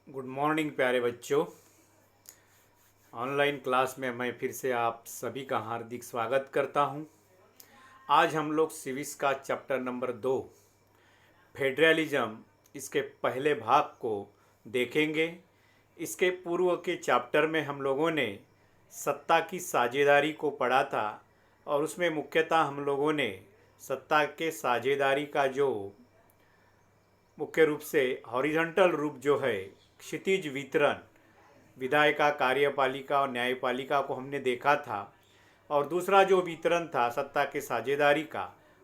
Good morning प्यारे बच्चों। Online class में मैं फिर से आप सभी का हार्दिक स्वागत करता हूं। आज हम लोग सिविक्स का चैप्टर नंबर 2 फेडरलिज्म इसके पहले भाग को देखेंगे। इसके पूर्व के चैप्टर में हम लोगों ने सत्ता की साझेदारी को पढ़ा था और उसमें मुख्यतः हम लोगों ने सत्ता के साझेदारी का जो मुख्य रूप से हॉरिजॉन्टल रूप जो है क्षितिज वितरण, विधायिका, कार्यपालिका और न्यायपालिका को हमने देखा था। और दूसरा जो वितरण था सत्ता के साझेदारी का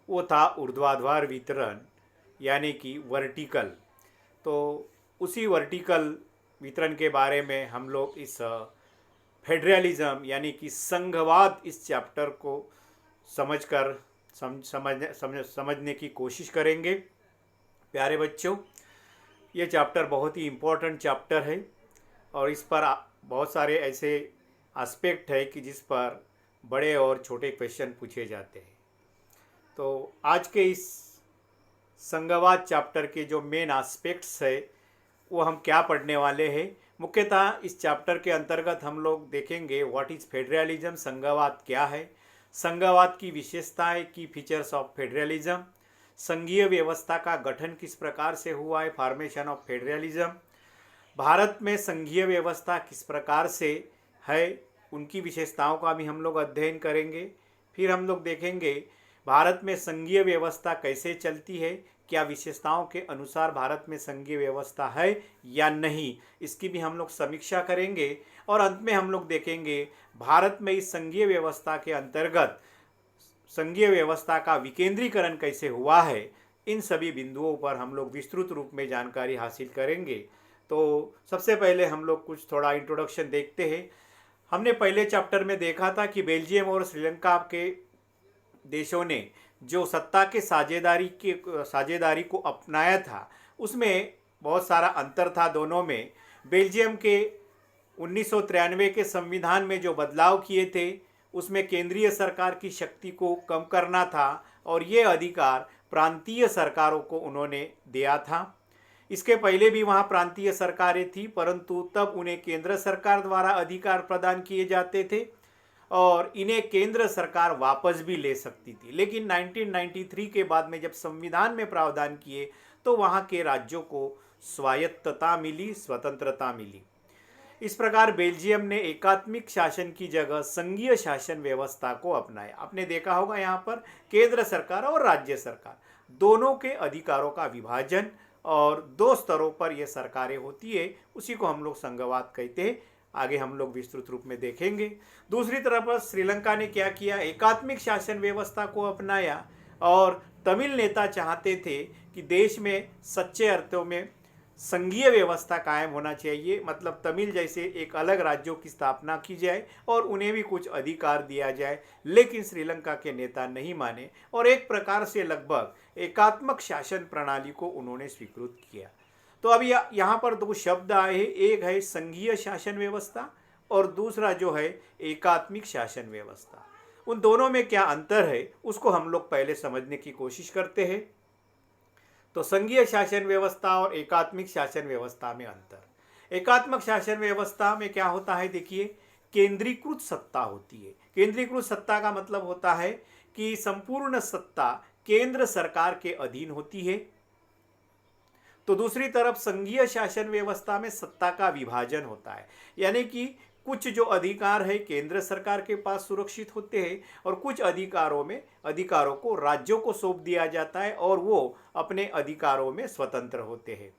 वो था ऊर्ध्वाधर वितरण यानी कि वर्टिकल। तो उसी वर्टिकल वितरण के बारे में हम लोग इस फेडरलिज्म यानी कि संघवाद इस चैप्टर को समझकर समझने की कोशिश करेंगे। प्यारे बच्चों, ये चैप्टर बहुत ही इम्पोर्टेंट चैप्टर है और इस पर बहुत सारे ऐसे एस्पेक्ट है कि जिस पर बड़े और छोटे क्वेश्चन पूछे जाते हैं। तो आज के इस संघवाद चैप्टर के जो मेन एस्पेक्ट्स है वो हम क्या पढ़ने वाले हैं। मुख्यतः इस चैप्टर के अंतर्गत हम लोग देखेंगे व्हाट इज़ फेडरलिज्म, संघवाद क्या है, संघवाद की विशेषताएं, की फीचर्स ऑफ फेडरलिज्म, संघीय व्यवस्था का गठन किस प्रकार से हुआ है, फॉर्मेशन ऑफ फेडरलिज्म, भारत में संघीय व्यवस्था किस प्रकार से है, उनकी विशेषताओं का भी हम लोग अध्ययन करेंगे। फिर हम लोग देखेंगे भारत में संघीय व्यवस्था कैसे चलती है, क्या विशेषताओं के अनुसार भारत में संघीय व्यवस्था है या नहीं, इसकी भी हम लोग समीक्षा करेंगे। और अंत में हम लोग देखेंगे भारत में इस संघीय व्यवस्था के अंतर्गत संघीय व्यवस्था का विकेंद्रीकरण कैसे हुआ है। इन सभी बिंदुओं पर हम लोग विस्तृत रूप में जानकारी हासिल करेंगे। तो सबसे पहले हम लोग कुछ थोड़ा इंट्रोडक्शन देखते हैं। हमने पहले चैप्टर में देखा था कि बेल्जियम और श्रीलंका के देशों ने जो सत्ता के साझेदारी को अपनाया था उसमें बहुत सारा अंतर था दोनों में। बेल्जियम के 1993 के संविधान में जो बदलाव किए थे उसमें केंद्रीय सरकार की शक्ति को कम करना था और ये अधिकार प्रांतीय सरकारों को उन्होंने दिया था। इसके पहले भी वहाँ प्रांतीय सरकारें थी परंतु तब उन्हें केंद्र सरकार द्वारा अधिकार प्रदान किए जाते थे और इन्हें केंद्र सरकार वापस भी ले सकती थी। लेकिन 1993 के बाद में जब संविधान में प्रावधान किए तो वहाँ के राज्यों को स्वायत्तता मिली, स्वतंत्रता मिली। इस प्रकार बेल्जियम ने एकात्मिक शासन की जगह संघीय शासन व्यवस्था को अपनाया। आपने देखा होगा यहाँ पर केंद्र सरकार और राज्य सरकार दोनों के अधिकारों का विभाजन और दो स्तरों पर यह सरकारें होती है, उसी को हम लोग संघवाद कहते हैं। आगे हम लोग विस्तृत रूप में देखेंगे। दूसरी तरफ श्रीलंका ने क्या किया, एकात्मिक शासन व्यवस्था को अपनाया और तमिल नेता चाहते थे कि देश में सच्चे अर्थों में संघीय व्यवस्था कायम होना चाहिए, मतलब तमिल जैसे एक अलग राज्यों की स्थापना की जाए और उन्हें भी कुछ अधिकार दिया जाए। लेकिन श्रीलंका के नेता नहीं माने और एक प्रकार से लगभग एकात्मक शासन प्रणाली को उन्होंने स्वीकृत किया। तो अब यहाँ पर दो शब्द आए हैं, एक है संघीय शासन व्यवस्था और दूसरा जो है एकात्मिक शासन व्यवस्था। उन दोनों में क्या अंतर है उसको हम लोग पहले समझने की कोशिश करते हैं। तो संघीय शासन व्यवस्था और एकात्मिक शासन व्यवस्था में अंतर। एकात्मक शासन व्यवस्था में क्या होता है, देखिए, केंद्रीकृत सत्ता होती है। केंद्रीकृत सत्ता का मतलब होता है कि संपूर्ण सत्ता केंद्र सरकार के अधीन होती है। तो दूसरी तरफ संघीय शासन व्यवस्था में सत्ता का विभाजन होता है, यानी कि कुछ जो अधिकार है केंद्र सरकार के पास सुरक्षित होते हैं और कुछ अधिकारों को राज्यों को सौंप दिया जाता है और वो अपने अधिकारों में स्वतंत्र होते हैं।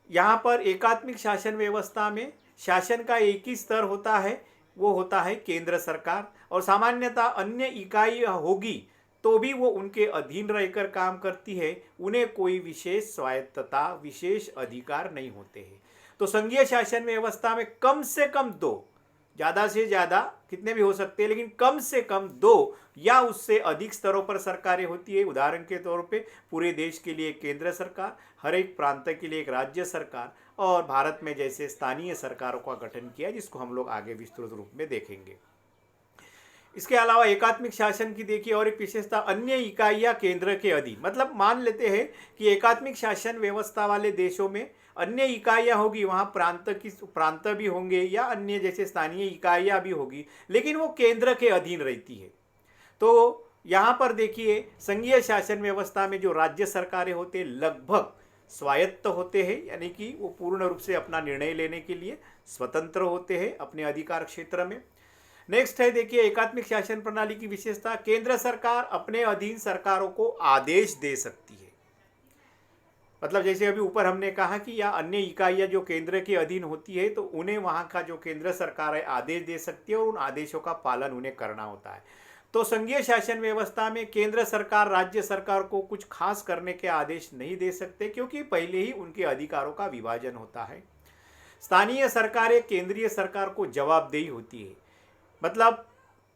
यहाँ पर एकात्मिक शासन व्यवस्था में शासन का एक ही स्तर होता है, वो होता है केंद्र सरकार, और सामान्यतः अन्य इकाई होगी तो भी वो उनके अधीन रहकर काम करती है, उन्हें कोई विशेष स्वायत्तता, विशेष अधिकार नहीं होते हैं। तो संघीय शासन व्यवस्था में कम से कम दो, ज़्यादा से ज़्यादा कितने भी हो सकते हैं लेकिन कम से कम दो या उससे अधिक स्तरों पर सरकारें होती है। उदाहरण के तौर पे पूरे देश के लिए केंद्र सरकार, हर एक प्रांत के लिए एक राज्य सरकार और भारत में जैसे स्थानीय सरकारों का गठन किया जिसको हम लोग आगे विस्तृत रूप में देखेंगे। इसके अलावा एकात्मिक शासन की देखिए और एक विशेषता, अन्य इकाइयाँ केंद्र के अधीन। मतलब मान लेते हैं कि एकात्मिक शासन व्यवस्था वाले देशों में अन्य इकाइयाँ होगी, वहाँ प्रांत भी होंगे या अन्य जैसे स्थानीय इकाइयाँ भी होगी, लेकिन वो केंद्र के अधीन रहती है। तो यहाँ पर देखिए संघीय शासन व्यवस्था में जो राज्य सरकारें होते हैं लगभग स्वायत्त होते हैं, यानी कि वो पूर्ण रूप से अपना निर्णय लेने के लिए स्वतंत्र होते हैं अपने अधिकार क्षेत्र में। नेक्स्ट है देखिए एकात्मिक शासन प्रणाली की विशेषता, केंद्र सरकार अपने अधीन सरकारों को आदेश दे सकती है। मतलब जैसे अभी ऊपर हमने कहा कि या अन्य इकाइयाँ जो केंद्र के अधीन होती है तो उन्हें वहाँ का जो केंद्र सरकार है आदेश दे सकती है और उन आदेशों का पालन उन्हें करना होता है। तो संघीय शासन व्यवस्था में केंद्र सरकार राज्य सरकार को कुछ खास करने के आदेश नहीं दे सकते, क्योंकि पहले ही उनके अधिकारों का विभाजन होता है। स्थानीय सरकारें केंद्रीय सरकार को जवाबदेही होती है। मतलब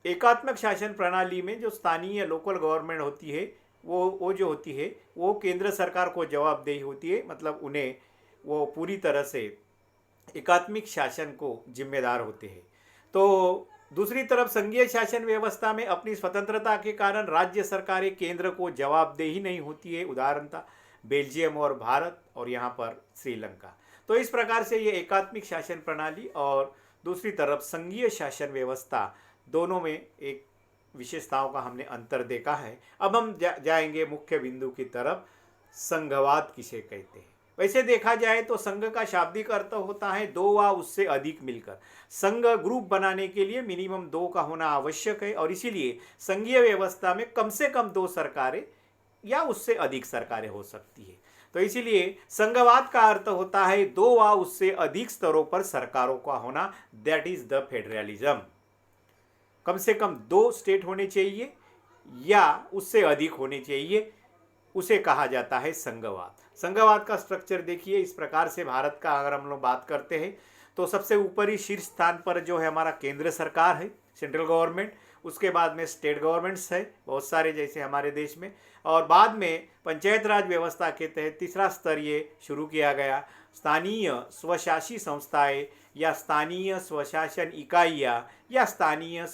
एकात्मक शासन प्रणाली में जो स्थानीय लोकल गवर्नमेंट होती है वो जो होती है वो केंद्र सरकार को जवाबदेही होती है। मतलब उन्हें वो पूरी तरह से एकात्मिक शासन को जिम्मेदार होते हैं। तो दूसरी तरफ संघीय शासन व्यवस्था में अपनी स्वतंत्रता के कारण राज्य सरकारें केंद्र को जवाबदेही नहीं होती है। उदाहरण था बेल्जियम और भारत और यहाँ पर श्रीलंका। तो इस प्रकार से ये एकात्मिक शासन प्रणाली और दूसरी तरफ संघीय शासन व्यवस्था दोनों में एक विशेषताओं का हमने अंतर देखा है। अब हम जाएंगे मुख्य बिंदु की तरफ, संघवाद किसे कहते हैं। वैसे देखा जाए तो संघ का शाब्दिक अर्थ होता है दो व उससे अधिक मिलकर। संघ ग्रुप बनाने के लिए मिनिमम दो का होना आवश्यक है और इसीलिए संघीय व्यवस्था में कम से कम दो सरकारें या उससे अधिक सरकारें हो सकती है। तो इसीलिए संघवाद का अर्थ होता है दो व उससे अधिक स्तरों पर सरकारों का होना, दैट इज द फेडरलिज्म। कम से कम दो स्टेट होने चाहिए या उससे अधिक होने चाहिए, उसे कहा जाता है संघवाद। संघवाद का स्ट्रक्चर देखिए इस प्रकार से, भारत का अगर हम लोग बात करते हैं तो सबसे ऊपरी शीर्ष स्थान पर जो है हमारा केंद्र सरकार है, सेंट्रल गवर्नमेंट। उसके बाद में स्टेट गवर्नमेंट्स है बहुत सारे जैसे हमारे देश में, और बाद में पंचायत राज व्यवस्था के तहत तीसरा स्तर ये शुरू किया गया, स्थानीय स्वशासी संस्थाएं या स्थानीय स्वशासन इकाइयाँ या स्थानीय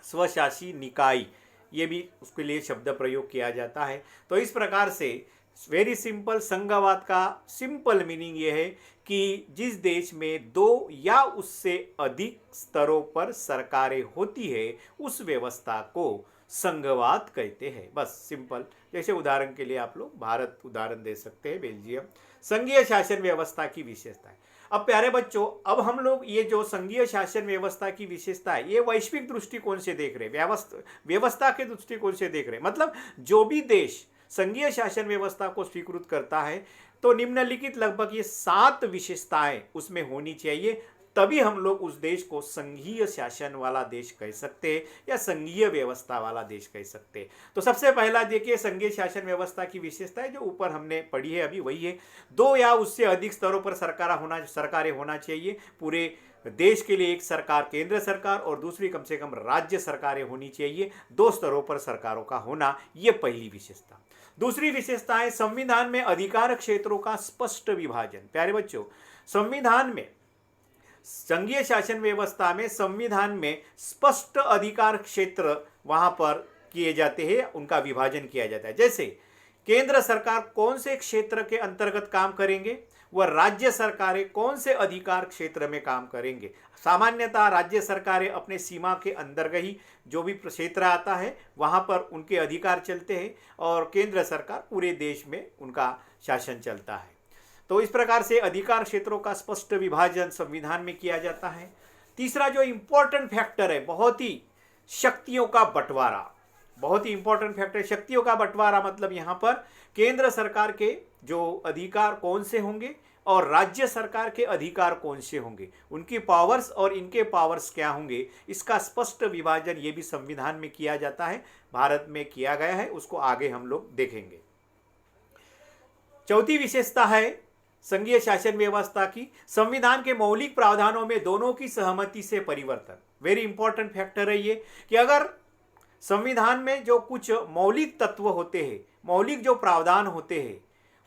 स्वशासी निकाय, ये भी उसके लिए शब्द प्रयोग किया जाता है। तो इस प्रकार से वेरी सिंपल, संघवाद का सिंपल मीनिंग ये है कि जिस देश में दो या उससे अधिक स्तरों पर सरकारें होती है उस व्यवस्था को संघवाद कहते हैं। बस सिंपल। जैसे उदाहरण के लिए आप लोग भारत उदाहरण दे सकते हैं, बेल्जियम। संघीय शासन व्यवस्था की विशेषता है। अब प्यारे बच्चों, अब हम लोग ये जो संघीय शासन व्यवस्था की विशेषता है ये वैश्विक दृष्टिकोण से देख रहे हैं, व्यवस्था के दृष्टिकोण से देख रहे हैं। मतलब जो भी देश संघीय शासन व्यवस्था को स्वीकृत करता है तो निम्नलिखित लगभग ये 7 विशेषताएं उसमें होनी चाहिए, तभी हम लोग उस देश को संघीय शासन वाला देश कह सकते हैं या संघीय व्यवस्था वाला देश कह सकते हैं। तो सबसे पहला देखिए संघीय शासन व्यवस्था की विशेषता है जो ऊपर हमने पढ़ी है अभी, वही है दो या उससे अधिक स्तरों पर सरकारें होना चाहिए। पूरे देश के लिए एक सरकार केंद्र सरकार और दूसरी कम से कम राज्य सरकारें होनी चाहिए। 2 स्तरों पर सरकारों का होना, ये पहली विशेषता। दूसरी विशेषता है संविधान में अधिकार क्षेत्रों का स्पष्ट विभाजन। प्यारे बच्चों, संविधान में संघीय शासन व्यवस्था में संविधान में स्पष्ट अधिकार क्षेत्र वहां पर किए जाते हैं, उनका विभाजन किया जाता है। जैसे केंद्र सरकार कौन से क्षेत्र के अंतर्गत काम करेंगे, वह राज्य सरकारें कौन से अधिकार क्षेत्र में काम करेंगे। सामान्यतः राज्य सरकारें अपने सीमा के अंदर ही जो भी क्षेत्र आता है वहां पर उनके अधिकार चलते हैं और केंद्र सरकार पूरे देश में उनका शासन चलता है। तो इस प्रकार से अधिकार क्षेत्रों का स्पष्ट विभाजन संविधान में किया जाता है। तीसरा जो इंपॉर्टेंट फैक्टर है, बहुत ही शक्तियों का बंटवारा, बहुत ही इंपॉर्टेंट फैक्टर शक्तियों का बंटवारा। मतलब यहाँ पर केंद्र सरकार के जो अधिकार कौन से होंगे और राज्य सरकार के अधिकार कौन से होंगे, उनकी पावर्स और इनके पावर्स क्या होंगे, इसका स्पष्ट विभाजन ये भी संविधान में किया जाता है, भारत में किया गया है, उसको आगे हम लोग देखेंगे। चौथी विशेषता है संघीय शासन व्यवस्था की, संविधान के मौलिक प्रावधानों में दोनों की सहमति से परिवर्तन। वेरी इंपॉर्टेंट फैक्टर है ये कि अगर संविधान में जो कुछ मौलिक तत्व होते हैं, मौलिक जो प्रावधान होते हैं,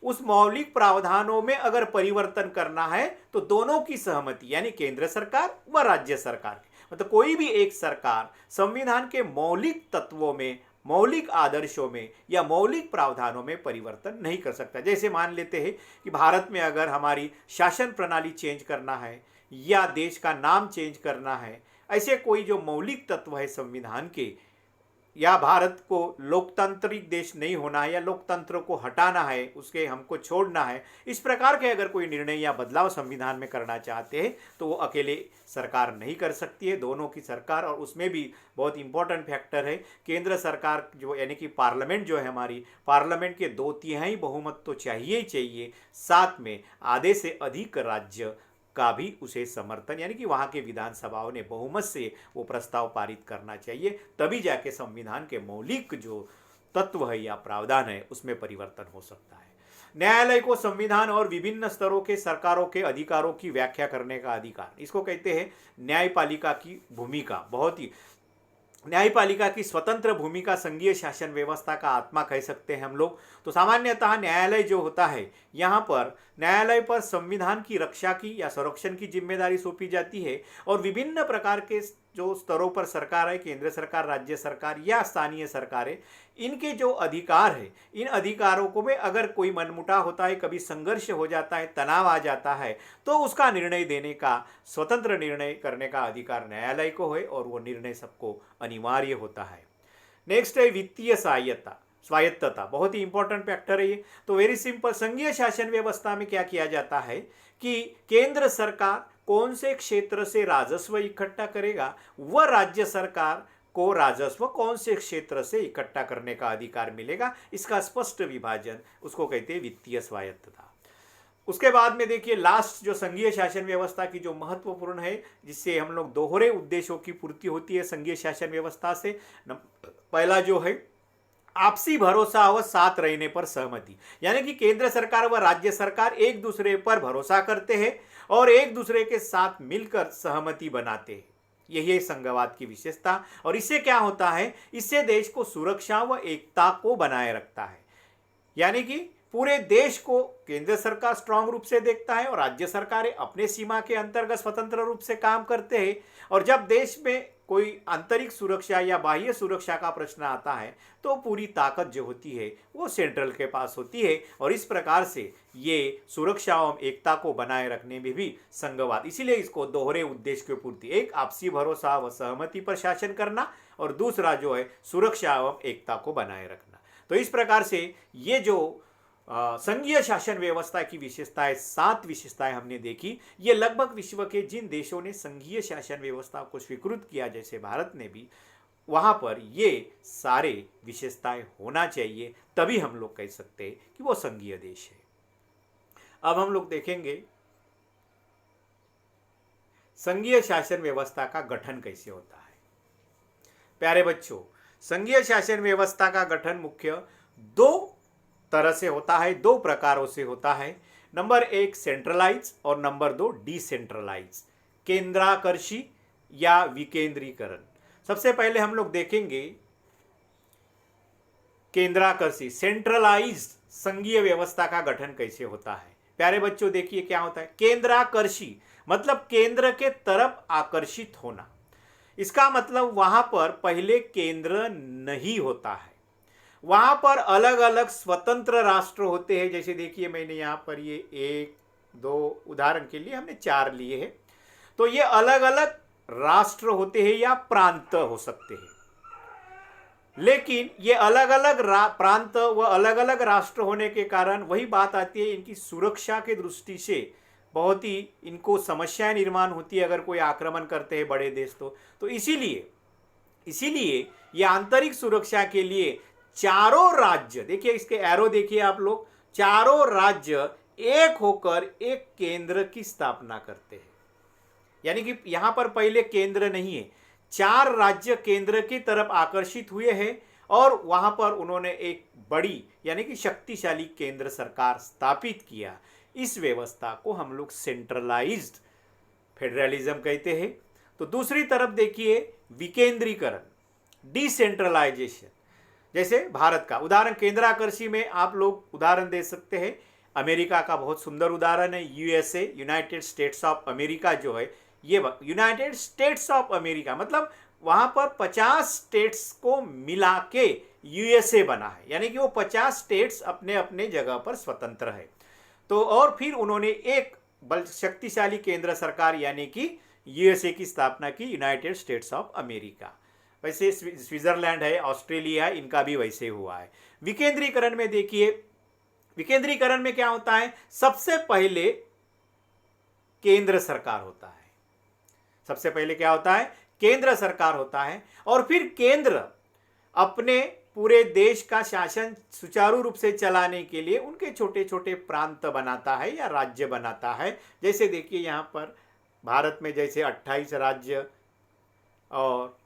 उस मौलिक प्रावधानों में अगर परिवर्तन करना है तो दोनों की सहमति, यानी केंद्र सरकार व राज्य सरकार, मतलब कोई भी एक सरकार संविधान के मौलिक तत्वों में, मौलिक आदर्शों में या मौलिक प्रावधानों में परिवर्तन नहीं कर सकता। जैसे मान लेते हैं कि भारत में अगर हमारी शासन प्रणाली चेंज करना है या देश का नाम चेंज करना है, ऐसे कोई जो मौलिक तत्व है संविधान के, या भारत को लोकतांत्रिक देश नहीं होना है या लोकतंत्र को हटाना है, उसके हमको छोड़ना है, इस प्रकार के अगर कोई निर्णय या बदलाव संविधान में करना चाहते हैं तो वो अकेले सरकार नहीं कर सकती है, दोनों की सरकार। और उसमें भी बहुत इंपॉर्टेंट फैक्टर है केंद्र सरकार जो, यानी कि पार्लियामेंट जो है हमारी, पार्लियामेंट के 2/3 बहुमत तो चाहिए ही चाहिए, साथ में आधे से अधिक राज्य का भी उसे समर्थन, यानी कि वहाँ के विधानसभाओं ने बहुमत से वो प्रस्ताव पारित करना चाहिए, तभी जाके संविधान के मौलिक जो तत्व है या प्रावधान है उसमें परिवर्तन हो सकता है। न्यायालय को संविधान और विभिन्न स्तरों के सरकारों के अधिकारों की व्याख्या करने का अधिकार, इसको कहते हैं न्यायपालिका की भूमिका। बहुत ही न्यायपालिका की स्वतंत्र भूमिका संघीय शासन व्यवस्था का आत्मा कह सकते हैं हम लोग। तो सामान्यतः न्यायालय जो होता है, यहाँ पर न्यायालय पर संविधान की रक्षा की या संरक्षण की जिम्मेदारी सौंपी जाती है और विभिन्न प्रकार के जो स्तरों पर सरकार है, केंद्र सरकार, राज्य सरकार या स्थानीय सरकारें, इनके जो अधिकार है, इन अधिकारों को में अगर कोई मनमुटाव होता है, कभी संघर्ष हो जाता है, तनाव आ जाता है, तो उसका निर्णय देने का, स्वतंत्र निर्णय करने का अधिकार न्यायालय को है और वो निर्णय सबको अनिवार्य होता है। नेक्स्ट है वित्तीय स्वायत्तता, बहुत ही इंपॉर्टेंट फैक्टर है ये। तो वेरी सिंपल, संघीय शासन व्यवस्था में क्या किया जाता है कि केंद्र सरकार कौन से क्षेत्र से राजस्व इकट्ठा करेगा, वह राज्य सरकार को राजस्व कौन से क्षेत्र से इकट्ठा करने का अधिकार मिलेगा, इसका स्पष्ट विभाजन, उसको कहते हैं वित्तीय स्वायत्तता। उसके बाद में देखिए लास्ट जो संघीय शासन व्यवस्था की जो महत्वपूर्ण है, जिससे हम लोग दोहरे उद्देश्यों की पूर्ति होती है संघीय शासन व्यवस्था से। पहला जो है आपसी भरोसा व साथ रहने पर सहमति, यानी कि केंद्र सरकार व राज्य सरकार एक दूसरे पर भरोसा करते हैं और एक दूसरे के साथ मिलकर सहमति बनाते हैं। यही है संघवाद की विशेषता। और इससे क्या होता है, इससे देश को सुरक्षा व एकता को बनाए रखता है, यानी कि पूरे देश को केंद्र सरकार स्ट्रांग रूप से देखता है और राज्य सरकारें अपने सीमा के अंतर्गत स्वतंत्र रूप से काम करते हैं। और जब देश में कोई आंतरिक सुरक्षा या बाह्य सुरक्षा का प्रश्न आता है तो पूरी ताकत जो होती है वो सेंट्रल के पास होती है। और इस प्रकार से ये सुरक्षा एवं एकता को बनाए रखने में भी संघवाद, इसीलिए इसको दोहरे उद्देश्य की पूर्ति, एक आपसी भरोसा व सहमति पर शासन करना और दूसरा जो है सुरक्षा एवं एकता को बनाए रखना। तो इस प्रकार से ये जो संघीय शासन व्यवस्था की विशेषताएं, 7 विशेषताएं हमने देखी। ये लगभग विश्व के जिन देशों ने संघीय शासन व्यवस्था को स्वीकृत किया, जैसे भारत ने भी, वहां पर ये सारे विशेषताएं होना चाहिए, तभी हम लोग कह सकते हैं कि वो संघीय देश है। अब हम लोग देखेंगे संघीय शासन व्यवस्था का गठन कैसे होता है। प्यारे बच्चों, संघीय शासन व्यवस्था का गठन मुख्य 2 तरह से होता है, 2 प्रकारों से होता है। नंबर 1 सेंट्रलाइज और नंबर 2 डिसेंट्रलाइज, केंद्राकर्षी या विकेंद्रीकरण। सबसे पहले हम लोग देखेंगे केंद्राकर्षी, सेंट्रलाइज्ड संघीय व्यवस्था का गठन कैसे होता है। प्यारे बच्चों देखिए क्या होता है। केंद्राकर्षी मतलब केंद्र के तरफ आकर्षित होना। इसका मतलब वहां पर पहले केंद्र नहीं होता है, वहां पर अलग अलग स्वतंत्र राष्ट्र होते हैं। जैसे देखिए मैंने यहाँ पर ये 1, 2 उदाहरण के लिए हमने 4 लिए हैं। तो ये अलग अलग राष्ट्र होते हैं या प्रांत हो सकते हैं, लेकिन ये अलग अलग प्रांत व अलग अलग राष्ट्र होने के कारण वही बात आती है, इनकी सुरक्षा के दृष्टि से बहुत ही इनको समस्याएं निर्माण होती है अगर कोई आक्रमण करते हैं बड़े देश तो इसीलिए ये आंतरिक सुरक्षा के लिए चारों राज्य, देखिए इसके एरो देखिए आप लोग, चारों राज्य एक होकर एक केंद्र की स्थापना करते हैं। यानी कि यहां पर पहले केंद्र नहीं है, 4 राज्य केंद्र की तरफ आकर्षित हुए हैं और वहां पर उन्होंने एक बड़ी यानी कि शक्तिशाली केंद्र सरकार स्थापित किया। इस व्यवस्था को हम लोग सेंट्रलाइज्ड फेडरलिज्म कहते हैं। तो दूसरी तरफ देखिए विकेंद्रीकरण, डिसेंट्रलाइजेशन। जैसे भारत का उदाहरण केंद्राकर्षी में आप लोग उदाहरण दे सकते हैं, अमेरिका का बहुत सुंदर उदाहरण है USA, United states of America जो है, ये यूनाइटेड स्टेट्स ऑफ अमेरिका, मतलब वहां पर 50 स्टेट्स को मिला के यूएसए बना है, यानी कि वो 50 स्टेट्स अपने अपने जगह पर स्वतंत्र है। तो और फिर उन्होंने एक बल शक्तिशाली केंद्र सरकार यानी कि यूएसए की स्थापना की, यूनाइटेड स्टेट्स ऑफ अमेरिका। वैसे स्विट्जरलैंड है, ऑस्ट्रेलिया है, इनका भी वैसे हुआ है। विकेंद्रीकरण में देखिए, विकेंद्रीकरण में क्या होता है, सबसे पहले केंद्र सरकार होता है। सबसे पहले क्या होता है, केंद्र सरकार होता है, और फिर केंद्र अपने पूरे देश का शासन सुचारू रूप से चलाने के लिए उनके छोटे छोटे प्रांत बनाता है या राज्य बनाता है। जैसे देखिए यहाँ पर भारत में जैसे 28 राज्य और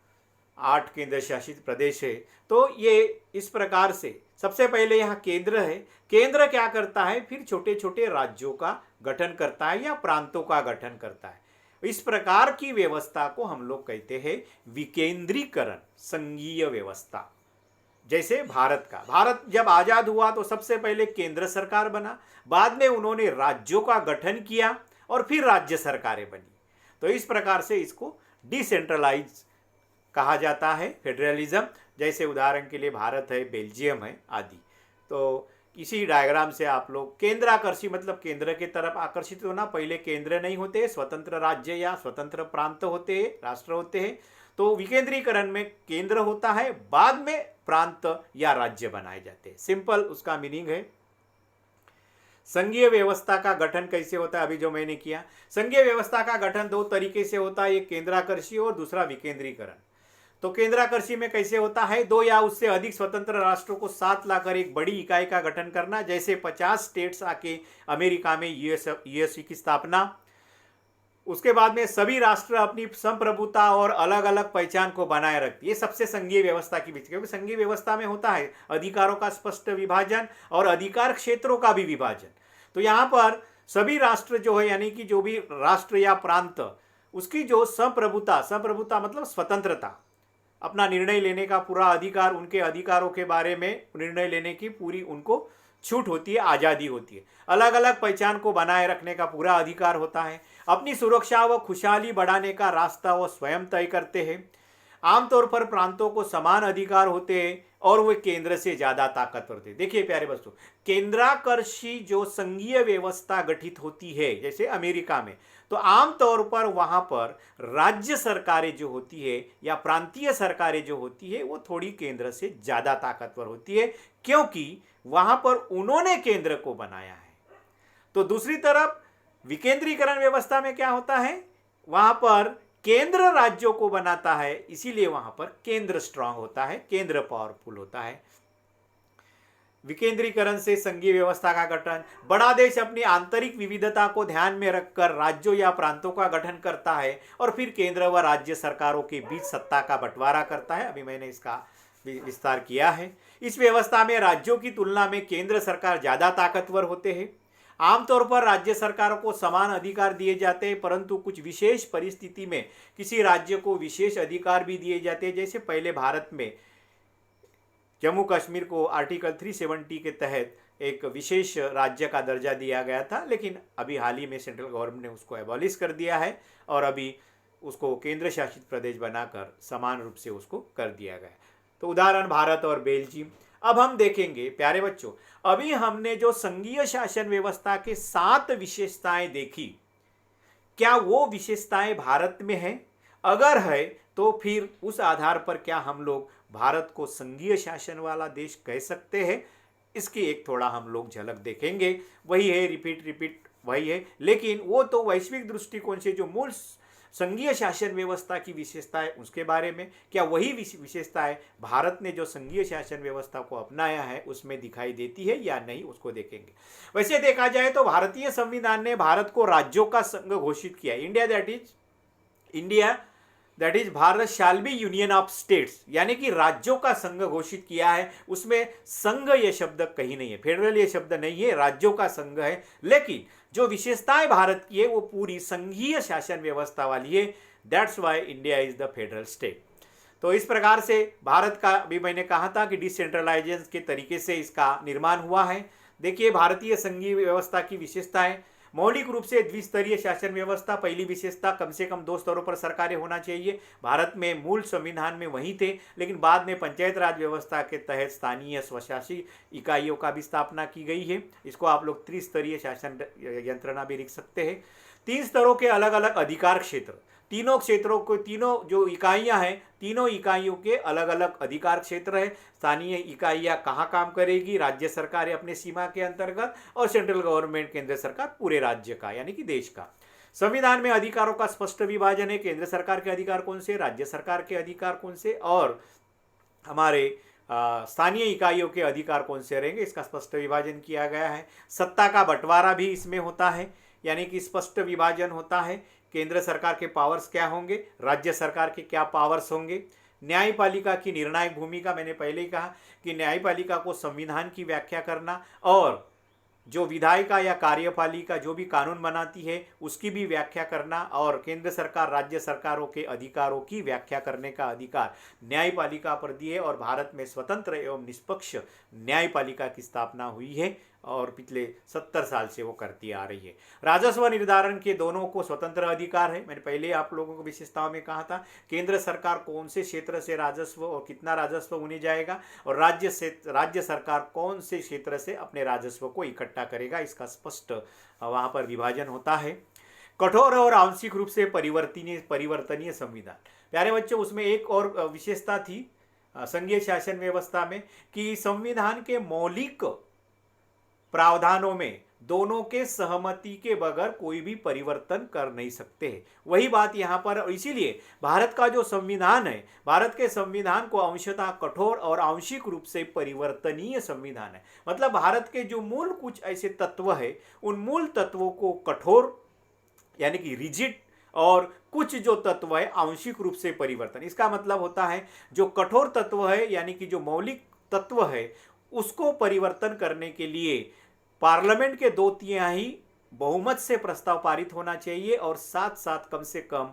8 केंद्र शासित प्रदेश है। तो ये इस प्रकार से सबसे पहले यहाँ केंद्र है, केंद्र क्या करता है, फिर छोटे छोटे राज्यों का गठन करता है या प्रांतों का गठन करता है। इस प्रकार की व्यवस्था को हम लोग कहते हैं विकेंद्रीकरण, संघीय व्यवस्था। जैसे भारत जब आजाद हुआ तो सबसे पहले केंद्र सरकार बना, बाद में उन्होंने राज्यों का गठन किया और फिर राज्य सरकारें बनी। तो इस प्रकार से इसको डिसेंट्रलाइज कहा जाता है, फेडरलिज्म। जैसे उदाहरण के लिए भारत है, बेल्जियम है आदि। तो इसी डायग्राम से आप लोग केंद्राकर्षी मतलब केंद्र की तरफ आकर्षित होना। पहले केंद्र नहीं होते, स्वतंत्र राज्य या स्वतंत्र प्रांत होते हैं, राष्ट्र होते हैं। तो विकेंद्रीकरण में केंद्र होता है, बाद में प्रांत या राज्य बनाए जाते हैं। सिंपल उसका मीनिंग है। संघीय व्यवस्था का गठन कैसे होता है, अभी जो मैंने किया। संघीय व्यवस्था का गठन दो तरीके से होता है, एक केंद्राकर्षी और दूसरा विकेंद्रीकरण। तो केंद्राकर्षी में कैसे होता है, 2 या उससे अधिक स्वतंत्र राष्ट्रों को साथ लाकर एक बड़ी इकाई का गठन करना। जैसे 50 स्टेट्स आके अमेरिका में यूएसए की स्थापना। उसके बाद में सभी राष्ट्र अपनी संप्रभुता और अलग अलग पहचान को बनाए रखती है। ये सबसे संघीय व्यवस्था की बीच, क्योंकि संघीय व्यवस्था में होता है अधिकारों का स्पष्ट विभाजन और अधिकार क्षेत्रों का भी विभाजन। तो यहाँ पर सभी राष्ट्र जो है, यानी कि जो भी राष्ट्र या प्रांत, उसकी जो संप्रभुता मतलब स्वतंत्रता, अपना निर्णय लेने का पूरा अधिकार, उनके अधिकारों के बारे में निर्णय लेने की पूरी उनको छूट होती है, आज़ादी होती है। अलग अलग पहचान को बनाए रखने का पूरा अधिकार होता है। अपनी सुरक्षा व खुशहाली बढ़ाने का रास्ता वो स्वयं तय करते हैं। आमतौर पर प्रांतों को समान अधिकार होते हैं और वे केंद्र से ज़्यादा ताकतवर होते हैं। देखिए प्यारे बच्चों, केंद्राकर्षी जो संघीय व्यवस्था गठित होती है जैसे अमेरिका में, तो आमतौर पर वहाँ पर राज्य सरकारें जो होती है या प्रांतीय सरकारें जो होती है वो थोड़ी केंद्र से ज़्यादा ताकतवर होती है, क्योंकि वहाँ पर उन्होंने केंद्र को बनाया है। तो दूसरी तरफ विकेंद्रीकरण व्यवस्था में क्या होता है, वहाँ पर केंद्र राज्यों को बनाता है, इसीलिए वहाँ पर केंद्र स्ट्रांग होता है, केंद्र पावरफुल होता है। विकेंद्रीकरण से संघीय व्यवस्था का गठन, बड़ा देश अपनी आंतरिक विविधता को ध्यान में रखकर राज्यों या प्रांतों का गठन करता है और फिर केंद्र व राज्य सरकारों के बीच सत्ता का बंटवारा करता है। अभी मैंने इसका विस्तार किया है। इस व्यवस्था में राज्यों की तुलना में केंद्र सरकार ज़्यादा ताकतवर होते हैं। आमतौर पर राज्य सरकारों को समान अधिकार दिए जाते हैं, परंतु कुछ विशेष परिस्थिति में किसी राज्य को विशेष अधिकार भी दिए जाते हैं। जैसे पहले भारत में जम्मू कश्मीर को आर्टिकल 370 के तहत एक विशेष राज्य का दर्जा दिया गया था, लेकिन अभी हाल ही में सेंट्रल गवर्नमेंट ने उसको एबॉलिश कर दिया है और अभी उसको केंद्र शासित प्रदेश बनाकर समान रूप से उसको कर दिया गया। तो उदाहरण भारत और बेल्जियम। अब हम देखेंगे प्यारे बच्चों, अभी हमने जो संघीय शासन व्यवस्था के 7 विशेषताएं देखी, क्या वो विशेषताएं भारत में है? अगर है तो फिर उस आधार पर क्या हम लोग भारत को संघीय शासन वाला देश कह सकते हैं? इसकी एक थोड़ा हम लोग झलक देखेंगे। वही है, रिपीट वही है, लेकिन वो तो वैश्विक दृष्टिकोण से जो मूल संघीय शासन व्यवस्था की विशेषता है उसके बारे में, क्या वही विशेषताएं भारत ने जो संघीय शासन व्यवस्था को अपनाया है उसमें दिखाई देती है या नहीं, उसको देखेंगे। वैसे देखा जाए तो भारतीय संविधान ने भारत को राज्यों का संघ घोषित किया। India that is Bharat shall be union of states, यानी कि राज्यों का संघ घोषित किया है। उसमें संघ ये शब्द कहीं नहीं है, फेडरल ये शब्द नहीं है, राज्यों का संघ है। लेकिन जो विशेषताएं भारत की है वो पूरी संघीय शासन व्यवस्था वाली है। That's why India is the federal state. तो इस प्रकार से भारत का, अभी मैंने कहा था कि डिसेंट्रलाइजेशन के तरीके से इसका निर्माण हुआ है। देखिए भारतीय संघीय व्यवस्था की विशेषताएं, मौलिक रूप से द्विस्तरीय शासन व्यवस्था। पहली विशेषता, कम से कम 2 स्तरों पर सरकारें होना चाहिए। भारत में मूल संविधान में वही थे, लेकिन बाद में पंचायत राज व्यवस्था के तहत स्थानीय स्वशासी इकाइयों का भी स्थापना की गई है। इसको आप लोग त्रिस्तरीय शासन यंत्रणा भी लिख सकते हैं। 3 स्तरों के अलग अलग अधिकार क्षेत्र, तीनों क्षेत्रों को, तीनों जो इकाइयां हैं, तीनों इकाइयों के अलग अलग अधिकार क्षेत्र है। स्थानीय इकाइयां कहाँ काम करेगी? राज्य सरकार अपने सीमा के अंतर्गत, और सेंट्रल गवर्नमेंट केंद्र सरकार पूरे राज्य का यानी कि देश का। संविधान में अधिकारों का स्पष्ट विभाजन है। केंद्र सरकार के अधिकार कौन से, राज्य सरकार के अधिकार कौन से, और हमारे स्थानीय इकाइयों के अधिकार कौन से रहेंगे, इसका स्पष्ट विभाजन किया गया है। सत्ता का बंटवारा भी इसमें होता है, यानी कि स्पष्ट विभाजन होता है। केंद्र सरकार के पावर्स क्या होंगे, राज्य सरकार के क्या पावर्स होंगे। न्यायपालिका की निर्णायक भूमिका, मैंने पहले ही कहा कि न्यायपालिका को संविधान की व्याख्या करना, और जो विधायिका या कार्यपालिका जो भी कानून बनाती है उसकी भी व्याख्या करना, और केंद्र सरकार राज्य सरकारों के अधिकारों की व्याख्या करने का अधिकार न्यायपालिका पर दिए। और भारत में स्वतंत्र एवं निष्पक्ष न्यायपालिका की स्थापना हुई है, और पिछले 70 साल से वो करती आ रही है। राजस्व निर्धारण के दोनों को स्वतंत्र अधिकार है। मैंने पहले आप लोगों को विशेषताओं में कहा था, केंद्र सरकार कौन से क्षेत्र से राजस्व और कितना राजस्व उन्हें जाएगा, और राज्य सरकार कौन से क्षेत्र से अपने राजस्व को इकट्ठा करेगा, इसका स्पष्ट वहाँ पर विभाजन होता है। कठोर और आंशिक रूप से परिवर्तनीय संविधान। प्यारे बच्चों, उसमें एक और विशेषता थी संघीय शासन व्यवस्था में कि संविधान के मौलिक प्रावधानों में दोनों के सहमति के बगैर कोई भी परिवर्तन कर नहीं सकते हैं। वही बात यहाँ पर, इसीलिए भारत का जो संविधान है, भारत के संविधान को अंशतः कठोर और आंशिक रूप से परिवर्तनीय संविधान है। मतलब भारत के जो मूल कुछ ऐसे तत्व है, उन मूल तत्वों को कठोर यानी कि रिजिड, और कुछ जो तत्व है आंशिक रूप से परिवर्तन। इसका मतलब होता है जो कठोर तत्व है यानी कि जो मौलिक तत्व है उसको परिवर्तन करने के लिए पार्लियामेंट के 2/3 बहुमत से प्रस्ताव पारित होना चाहिए, और साथ साथ कम से कम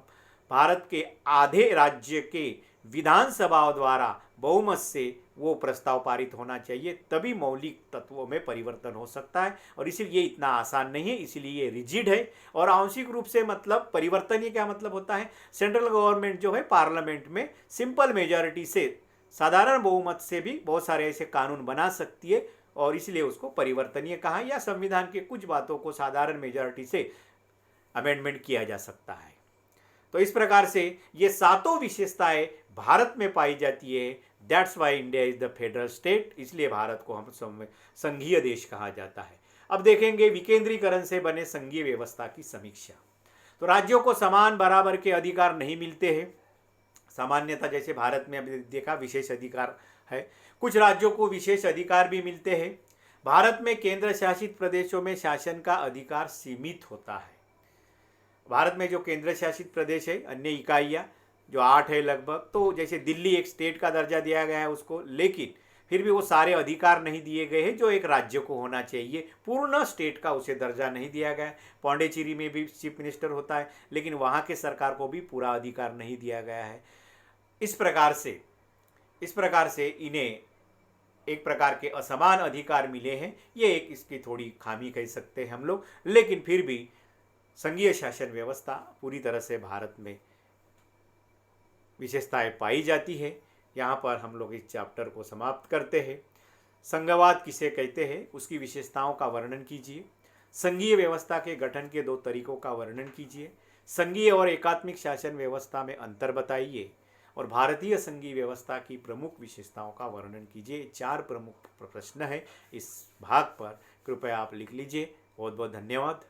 भारत के आधे राज्य के विधानसभाओं द्वारा बहुमत से वो प्रस्ताव पारित होना चाहिए, तभी मौलिक तत्वों में परिवर्तन हो सकता है। और इसीलिए इतना आसान नहीं है, इसीलिए ये रिजिड है। और आंशिक रूप से मतलब परिवर्तन, ये क्या मतलब होता है, सेंट्रल गवर्नमेंट जो है पार्लियामेंट में सिंपल मेजॉरिटी से, साधारण बहुमत से भी बहुत सारे ऐसे कानून बना सकती है, और इसलिए उसको परिवर्तनीय कहा, या संविधान के कुछ बातों को साधारण मेजॉरिटी से अमेंडमेंट किया जा सकता है। तो इस प्रकार से ये 7 विशेषताएं भारत में पाई जाती है। That's why India is the federal state, इसलिए भारत को हम संघीय देश कहा जाता है। अब देखेंगे विकेंद्रीकरण से बने संघीय व्यवस्था की समीक्षा। तो राज्यों को समान बराबर के अधिकार नहीं मिलते हैं। सामान्यतः जैसे भारत में अभी देखा विशेष अधिकार है, कुछ राज्यों को विशेष अधिकार भी मिलते हैं। भारत में केंद्र शासित प्रदेशों में शासन का अधिकार सीमित होता है। भारत में जो केंद्र शासित प्रदेश है, अन्य इकाइयाँ जो 8 है लगभग, तो जैसे दिल्ली एक स्टेट का दर्जा दिया गया है उसको, लेकिन फिर भी वो सारे अधिकार नहीं दिए गए हैं जो एक राज्य को होना चाहिए। पूर्ण स्टेट का उसे दर्जा नहीं दिया गया है। पौंडीचेरी में भी चीफ मिनिस्टर होता है, लेकिन वहाँ के सरकार को भी पूरा अधिकार नहीं दिया गया है। इस प्रकार से इन्हें एक प्रकार के असमान अधिकार मिले हैं। ये एक इसकी थोड़ी खामी कह सकते हैं हम लोग, लेकिन फिर भी संघीय शासन व्यवस्था पूरी तरह से भारत में विशेषताएं पाई जाती है। यहाँ पर हम लोग इस चैप्टर को समाप्त करते हैं। संघवाद किसे कहते हैं, उसकी विशेषताओं का वर्णन कीजिए। संघीय व्यवस्था के गठन के 2 तरीकों का वर्णन कीजिए। संघीय और एकात्मिक शासन व्यवस्था में अंतर बताइए, और भारतीय संघीय व्यवस्था की प्रमुख विशेषताओं का वर्णन कीजिए। 4 प्रमुख प्रश्न है इस भाग पर, कृपया आप लिख लीजिए। बहुत बहुत धन्यवाद।